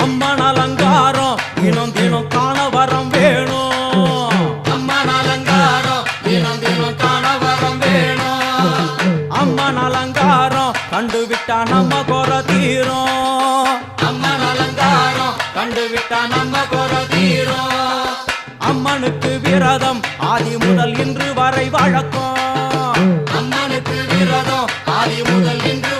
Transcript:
அம்மன் அலங்காரம் தினம் தினம் காண வரம் வேணும். அம்மன் அலங்காரம் தினம் தினம் காண வரம் வேணும். அம்மன் அலங்காரம் கண்டுவிட்டா நம்ம குறை தீரும். அம்மன் அலங்காரம் கண்டுவிட்டா நம்ம குறை தீரும். அம்மனுக்கு விரதம் ஆதி முதல் இன்று வரை வழக்கம். அம்மனுக்கு விரதம் ஆதி முதல் இன்று